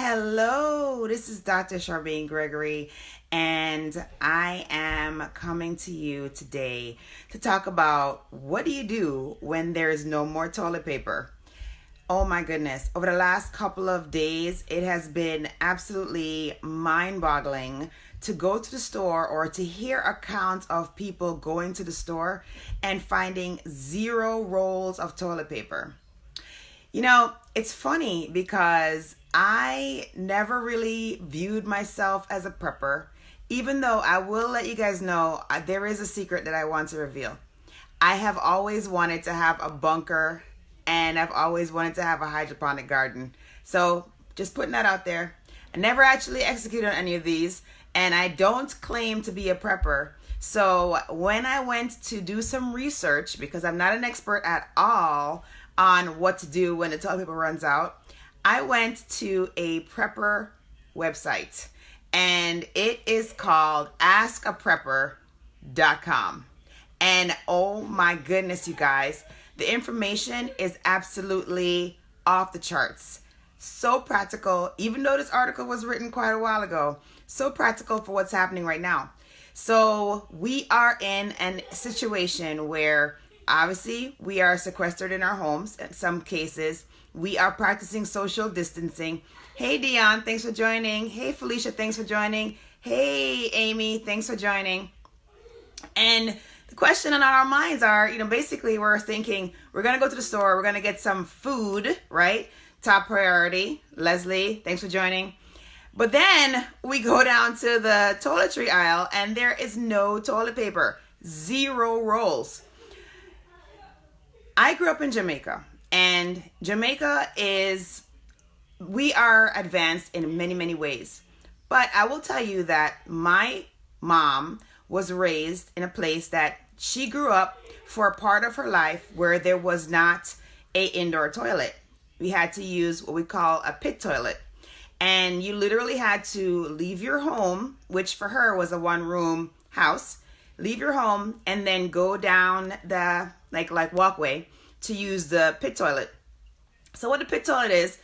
Hello, this is Dr. Charmaine Gregory, and I am coming to you today to talk about what do you do when there is no more toilet paper. Oh my goodness, over the last couple of days, it has been absolutely mind-boggling to go to the store or to hear accounts of people going to the store and finding 0 rolls of toilet paper. You know, it's funny because I never really viewed myself as a prepper, even though I will let you guys know there is a secret that I want to reveal. I have always wanted to have a bunker and I've always wanted to have a hydroponic garden. So just putting that out there. I never actually executed on any of these and I don't claim to be a prepper. So when I went to do some research, because I'm not an expert at all on what to do when the toilet paper runs out, I went to a prepper website and it is called askaprepper.com. And oh my goodness, you guys, the information is absolutely off the charts. So practical, even though this article was written quite a while ago, so practical for what's happening right now. So we are in a situation where obviously we are sequestered in our homes. In some cases, we are practicing social distancing. Hey, Dion, thanks for joining. Hey, Felicia, thanks for joining. Hey, Amy, thanks for joining. And the question on our minds are, basically we're thinking we're going to go to the store. We're going to get some food, right? Top priority. Leslie, thanks for joining. But then we go down to the toiletry aisle and there is no toilet paper. 0 rolls. I grew up in Jamaica, and Jamaica we are advanced in many, many ways. But I will tell you that my mom was raised in a place that she grew up for a part of her life where there was not an indoor toilet. We had to use what we call a pit toilet. And you literally had to leave your home, which for her was a 1-room house, leave your home and then go down the like walkway to use the pit toilet. So what the pit toilet is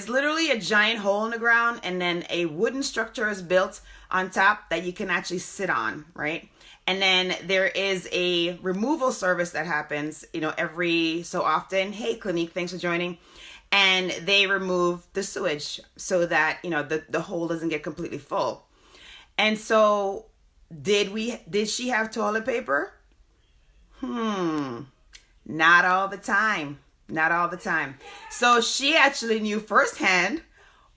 literally a giant hole in the ground and then a wooden structure is built on top that you can actually sit on, right? And then there is a removal service that happens, every so often. Hey, Clinique, thanks for joining. And they remove the sewage so that, the hole doesn't get completely full. And so did she have toilet paper? Not all the time. Not all the time. So she actually knew firsthand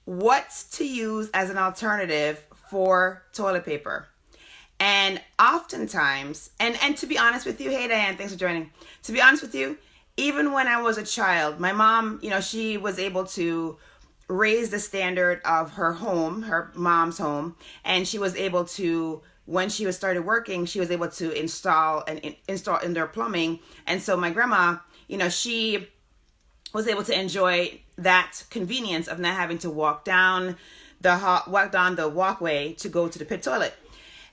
what to use as an alternative for toilet paper. And oftentimes, and to be honest with you, hey Diane, thanks for joining. To be honest with you, even when I was a child, my mom, she was able to raise the standard of her home, her mom's home, and she was able to, when she started working, she was able to install indoor plumbing. And so my grandma, she was able to enjoy that convenience of not having to walk down the walkway to go to the pit toilet.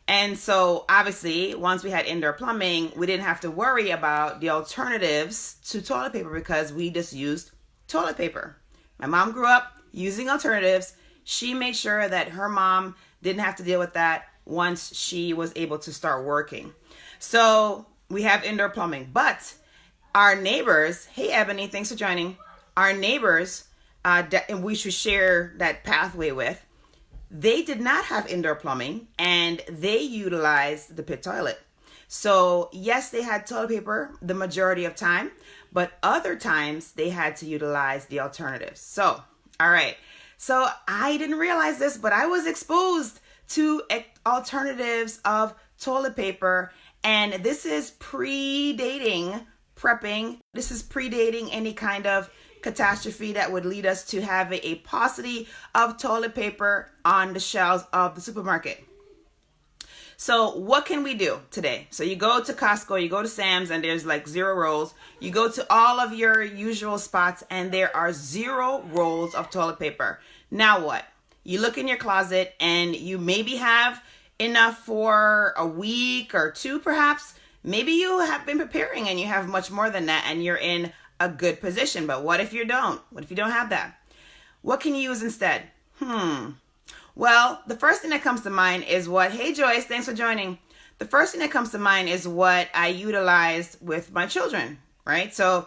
And so obviously, once we had indoor plumbing, we didn't have to worry about the alternatives to toilet paper because we just used toilet paper. My mom grew up using alternatives. She made sure that her mom didn't have to deal with that once she was able to start working. So we have indoor plumbing, but our neighbors, hey Ebony, thanks for joining. Our neighbors, and we should share that pathway with, they did not have indoor plumbing and they utilized the pit toilet. So yes, they had toilet paper the majority of time, but other times they had to utilize the alternatives. So, all right. So I didn't realize this, but I was exposed to alternatives of toilet paper. And this is predating prepping. This is predating any kind of catastrophe that would lead us to have a paucity of toilet paper on the shelves of the supermarket. So what can we do today? So you go to Costco, you go to Sam's, and there's 0 rolls. You go to all of your usual spots and there are 0 rolls of toilet paper. Now what? You look in your closet and you maybe have enough for a week or 2 perhaps. Maybe you have been preparing and you have much more than that and you're in a good position. But what if you don't? What if you don't have that? What can you use instead? Well, the first thing that comes to mind is what, hey Joyce, thanks for joining. The first thing that comes to mind is what I utilized with my children, right? So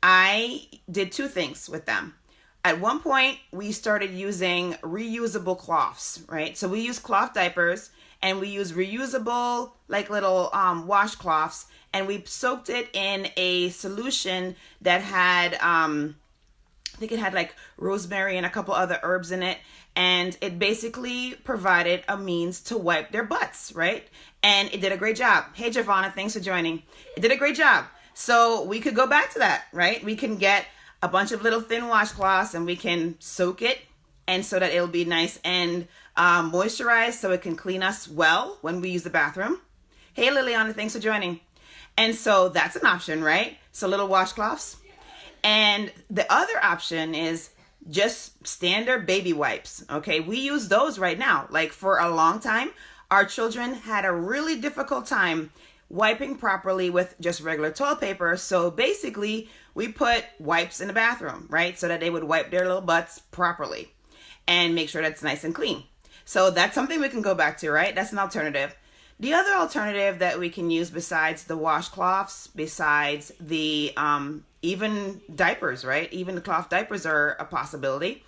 I did two things with them. At one point, we started using reusable cloths, right? So we use cloth diapers and we use reusable, like little washcloths, and we soaked it in a solution that had, I think it had like rosemary and a couple other herbs in it. And it basically provided a means to wipe their butts, right? And it did a great job. Hey, Giovanna, thanks for joining. It did a great job. So we could go back to that, right? We can get a bunch of little thin washcloths and we can soak it, and so that it'll be nice and moisturized so it can clean us well when we use the bathroom. Hey, Liliana, thanks for joining. And so that's an option, right? So little washcloths. And the other option is just standard baby wipes. Okay, we use those right now. Like for a long time, our children had a really difficult time wiping properly with just regular toilet paper. So basically, we put wipes in the bathroom, right? So that they would wipe their little butts properly and make sure that's nice and clean. So that's something we can go back to, right? That's an alternative. The other alternative that we can use besides the washcloths, besides the even diapers, right? Even the cloth diapers are a possibility.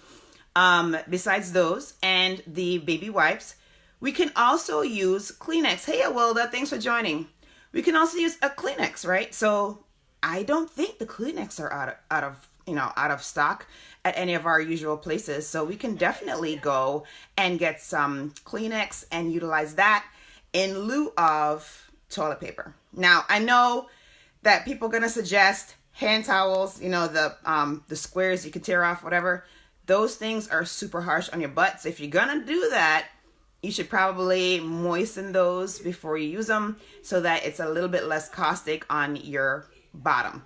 Besides those and the baby wipes, we can also use Kleenex. Hey, Awilda, thanks for joining. We can also use a Kleenex, right? So I don't think the Kleenex are out of stock at any of our usual places. So we can definitely go and get some Kleenex and utilize that in lieu of toilet paper. Now, I know that people are going to suggest hand towels, the squares you can tear off, whatever. Those things are super harsh on your butt. So if you're going to do that, you should probably moisten those before you use them so that it's a little bit less caustic on your bottom.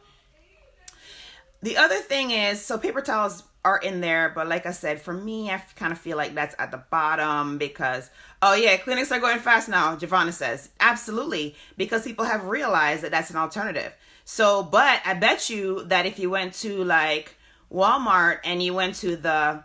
The other thing is, so paper towels are in there, but like I said, for me, I kind of feel like that's at the bottom because, oh yeah, Kleenex are going fast now, Giovanna says. Absolutely, because people have realized that that's an alternative. So, but I bet you that if you went to like Walmart and you went to the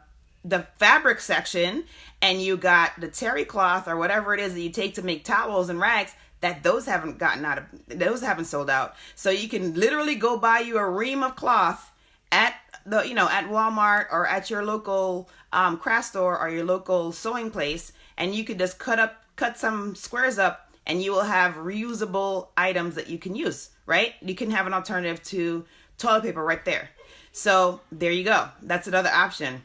fabric section and you got the terry cloth or whatever it is that you take to make towels and rags, that those haven't sold out. So you can literally go buy you a ream of cloth at at Walmart or at your local craft store or your local sewing place, and you could just cut some squares up, and you will have reusable items that you can use, right? You can have an alternative to toilet paper right there. So there you go. That's another option.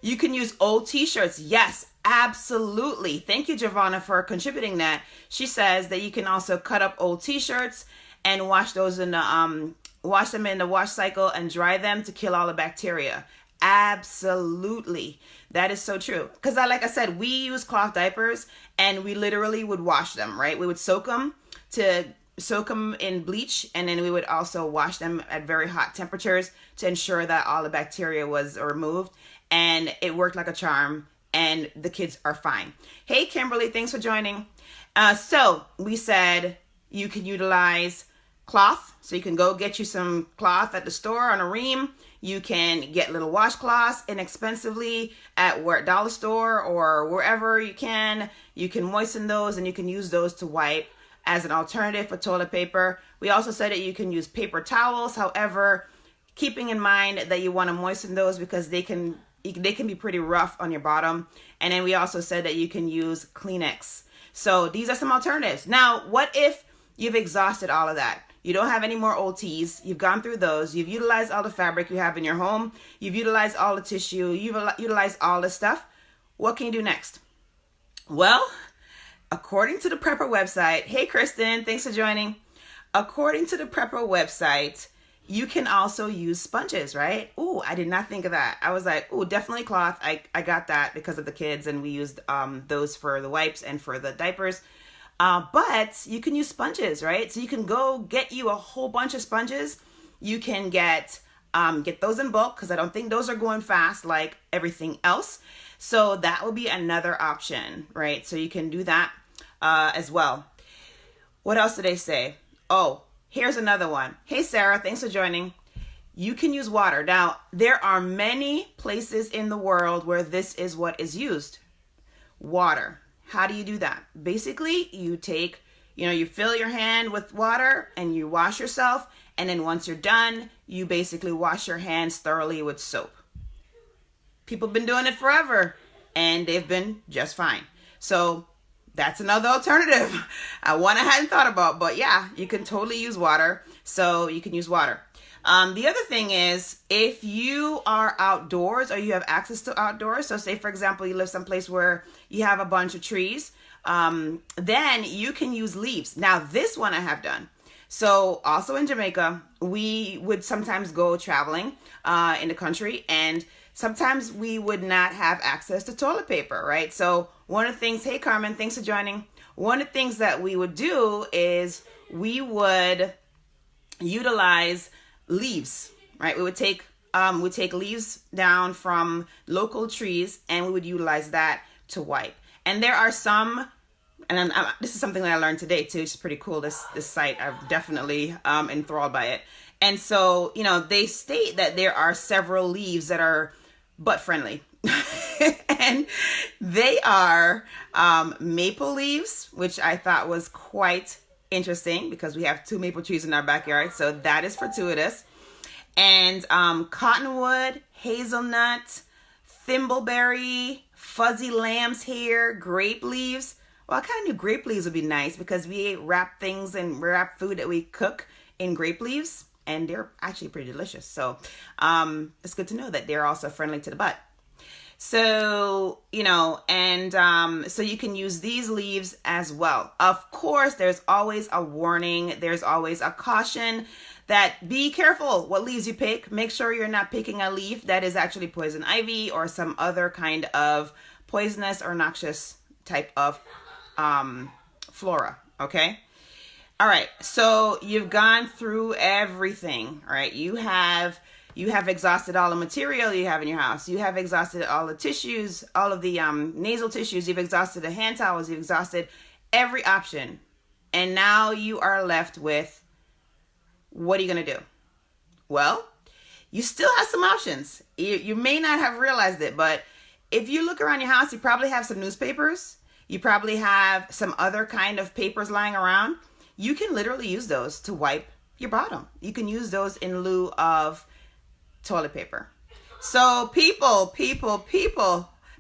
You can use old t-shirts. Yes, absolutely. Thank you, Giovanna, for contributing that. She says that you can also cut up old t-shirts and wash those in the wash them in the wash cycle and dry them to kill all the bacteria. Absolutely. That is so true. Because like I said, we use cloth diapers and we literally would wash them, right? We would soak them in bleach, and then we would also wash them at very hot temperatures to ensure that all the bacteria was removed. And it worked like a charm, and the kids are fine. Hey, Kimberly, thanks for joining. So we said you can utilize cloth. So you can go get you some cloth at the store on a ream. You can get little washcloths inexpensively at dollar store or wherever you can. You can moisten those and you can use those to wipe as an alternative for toilet paper. We also said that you can use paper towels. However, keeping in mind that you want to moisten those because they can be pretty rough on your bottom. And then we also said that you can use Kleenex. So these are some alternatives. Now, what if you've exhausted all of that? You don't have any more old tees. You've gone through those. You've utilized all the fabric you have in your home. You've utilized all the tissue. You've utilized all the stuff. What can you do next? Well, according to the Prepper website, hey Kristen, thanks for joining. According to the Prepper website, you can also use sponges, right? Ooh, I did not think of that. I was like, ooh, definitely cloth. I got that because of the kids, and we used those for the wipes and for the diapers. But you can use sponges, right? So you can go get you a whole bunch of sponges. You can get those in bulk because I don't think those are going fast like everything else. So that will be another option, right? So you can do that as well. What else did they say? Oh, here's another one. Hey, Sarah, thanks for joining. you can use water. Now, there are many places in the world where this is what is used. Water. How do you do that? Basically, you fill your hand with water and you wash yourself. And then once you're done, you basically wash your hands thoroughly with soap. People have been doing it forever and they've been just fine. So that's another alternative. One I hadn't thought about, but yeah, you can totally use water. So you can use water. The other thing is, if you are outdoors or you have access to outdoors, so say for example, you live someplace where you have a bunch of trees, then you can use leaves. Now this one I have done. So also in Jamaica, we would sometimes go traveling in the country, and sometimes we would not have access to toilet paper, right? So one of the things, hey Carmen, thanks for joining. One of the things that we would do is we would utilize leaves, right? We would take leaves down from local trees and we would utilize that to wipe. And there are some, and this is something that I learned today too. It's pretty cool. This site, I'm definitely enthralled by it. And so, they state that there are several leaves that are butt friendly. And they are maple leaves, which I thought was quite interesting because we have 2 maple trees in our backyard. So that is fortuitous. And cottonwood, hazelnut, thimbleberry, fuzzy lamb's hair, grape leaves. Well, I kind of knew grape leaves would be nice because we wrap things and wrap food that we cook in grape leaves, and they're actually pretty delicious. So it's good to know that they're also friendly to the butt. So, so you can use these leaves as well. Of course, there's always a warning. There's always a caution that be careful what leaves you pick. Make sure you're not picking a leaf that is actually poison ivy or some other kind of poisonous or noxious type of flora. Okay. All right. So you've gone through everything. All right. You have exhausted all the material you have in your house. You have exhausted all the tissues, all of the nasal tissues. You've exhausted the hand towels. You've exhausted every option. And now you are left with, what are you going to do? Well, you still have some options. You may not have realized it, but if you look around your house, you probably have some newspapers. You probably have some other kind of papers lying around. You can literally use those to wipe your bottom. You can use those in lieu of toilet paper. So people,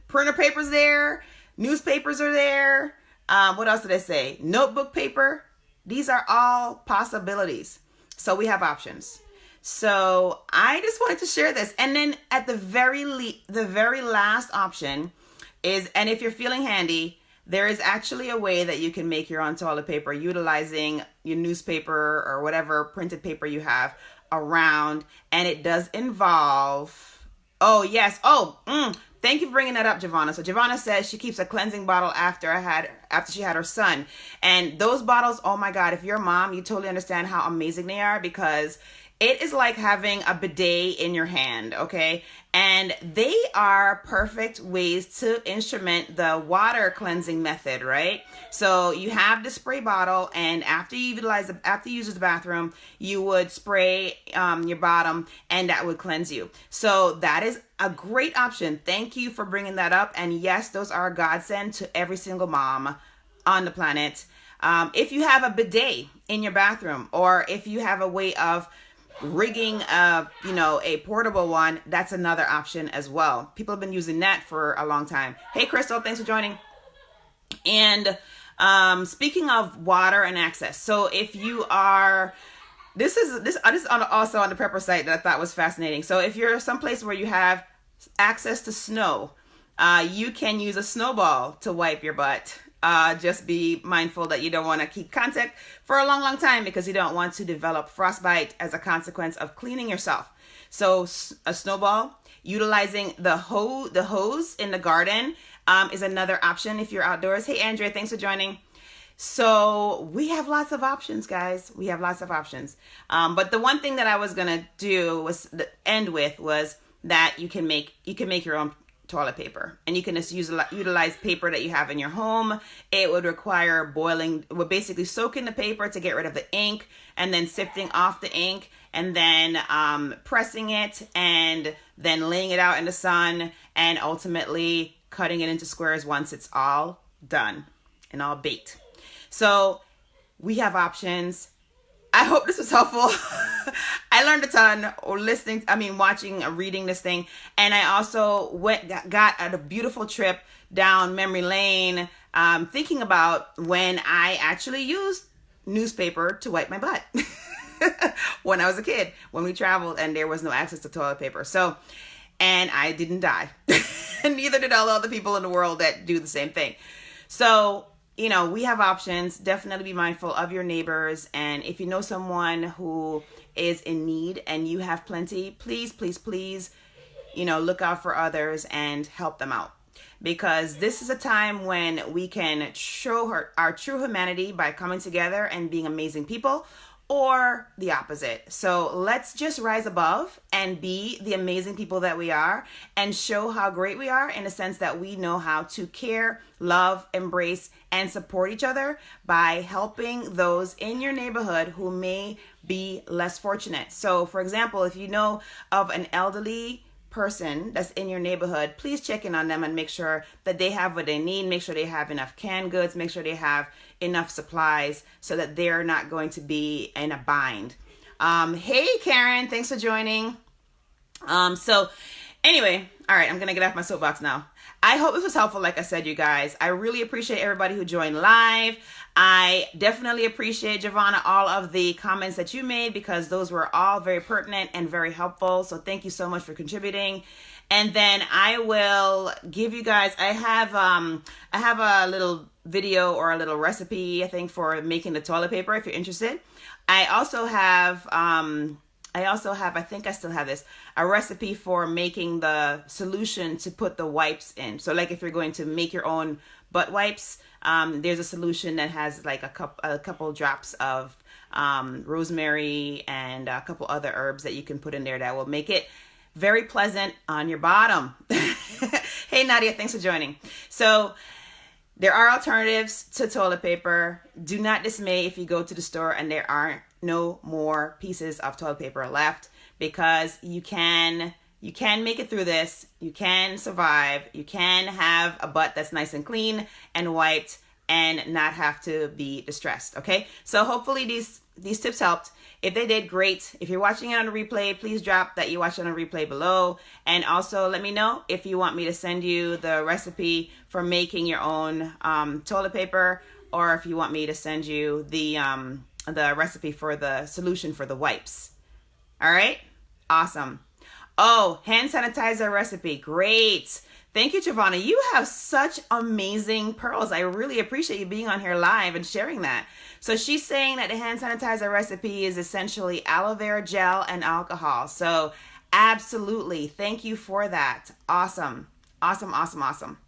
printer paper's there, newspapers are there. What else did I say? Notebook paper. These are all possibilities. So we have options. So I just wanted to share this. And then at the very last option is, and if you're feeling handy, there is actually a way that you can make your own toilet paper utilizing your newspaper or whatever printed paper you have around. And it does involve, oh yes. Thank you for bringing that up, Giovanna. So Giovanna says she keeps a cleansing bottle after she had her son. And those bottles, oh my God, if you're a mom, you totally understand how amazing they are, because it is like having a bidet in your hand, okay? And they are perfect ways to instrument the water cleansing method, right? So you have the spray bottle, and after you use the bathroom, you would spray your bottom, and that would cleanse you. So that is a great option. Thank you for bringing that up. And yes, those are a godsend to every single mom on the planet. If you have a bidet in your bathroom, or if you have a way of rigging a portable one, that's another option as well. People have been using that for a long time. Hey Crystal, thanks for joining. And speaking of water and access, so if you are, this is also on the Prepper site that I thought was fascinating. So if you're someplace where you have access to snow, you can use a snowball to wipe your butt. Just be mindful that you don't want to keep contact for a long time, because you don't want to develop frostbite as a consequence of cleaning yourself. So a snowball, utilizing the hose in the garden is another option if you're outdoors. Hey Andrea, thanks for joining. So we have lots of options, guys. We have lots of options. But the one thing that I was gonna do was end with was that you can make your own toilet paper. And you can just utilize paper that you have in your home. It would require basically soaking the paper to get rid of the ink, and then sifting off the ink, and then pressing it, and then laying it out in the sun, and ultimately cutting it into squares once it's all done and all baked. So we have options. I hope this was helpful. I learned a ton reading this thing. And I also got a beautiful trip down memory lane, thinking about when I actually used newspaper to wipe my butt when I was a kid, when we traveled and there was no access to toilet paper. And I didn't die. And neither did all other people in the world that do the same thing. So, we have options. Definitely be mindful of your neighbors. And if you know someone who is in need and you have plenty, please, please, please, look out for others and help them out. Because this is a time when we can show our true humanity by coming together and being amazing people, or the opposite. So let's just rise above and be the amazing people that we are, and show how great we are, in the sense that we know how to care, love, embrace, and support each other by helping those in your neighborhood who may be less fortunate. So for example, if you know of an elderly person that's in your neighborhood, please check in on them and make sure that they have what they need. Make sure they have enough canned goods. Make sure they have enough supplies so that they're not going to be in a bind. Hey, Karen, thanks for joining. So anyway, all right, I'm going to get off my soapbox now. I hope this was helpful. Like I said, you guys, I really appreciate everybody who joined live. I definitely appreciate, Giovanna, all of the comments that you made, because those were all very pertinent and very helpful. So thank you so much for contributing. And then I will give you guys, I have a little video or a little recipe, I think, for making the toilet paper, if you're interested. I also have, I think I still have this, a recipe for making the solution to put the wipes in. So like if you're going to make your own butt wipes, there's a solution that has like a couple drops of rosemary and a couple other herbs that you can put in there that will make it very pleasant on your bottom. Hey, Nadia, thanks for joining. So there are alternatives to toilet paper. Do not dismay if you go to the store and there aren't no more pieces of toilet paper left, because you can make it through this. You can survive. You can have a butt that's nice and clean and wiped and not have to be distressed. Okay. So hopefully these tips helped. If they did, great. If you're watching it on a replay, please drop that you watched it on a replay below. And also let me know if you want me to send you the recipe for making your own toilet paper, or if you want me to send you the recipe for the solution for the wipes. All right. Awesome. Oh, hand sanitizer recipe. Great. Thank you, Giovanna. You have such amazing pearls. I really appreciate you being on here live and sharing that. So she's saying that the hand sanitizer recipe is essentially aloe vera gel and alcohol. So absolutely. Thank you for that. Awesome. Awesome, awesome, awesome.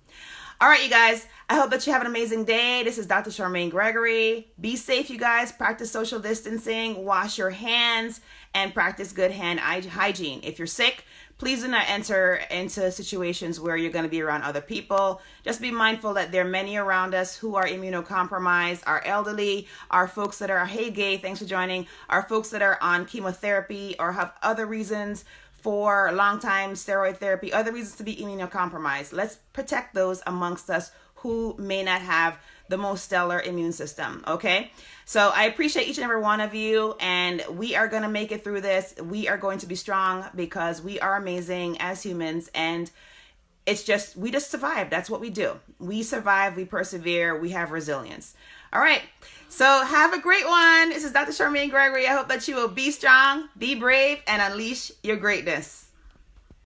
All right, you guys. I hope that you have an amazing day. This is Dr. Charmaine Gregory. Be safe, you guys. Practice social distancing. Wash your hands and practice good hand hygiene. If you're sick, please do not enter into situations where you're going to be around other people. Just be mindful that there are many around us who are immunocompromised, our elderly, our folks that are, hey, gay, thanks for joining, our folks that are on chemotherapy or have other reasons for long time steroid therapy, other reasons to be immunocompromised. Let's protect those amongst us who may not have the most stellar immune system, okay? So I appreciate each and every one of you, and we are going to make it through this. We are going to be strong because we are amazing as humans, and we just survive. That's what we do. We survive, we persevere, we have resilience. All right, so have a great one. This is Dr. Charmaine Gregory. I hope that you will be strong, be brave, and unleash your greatness.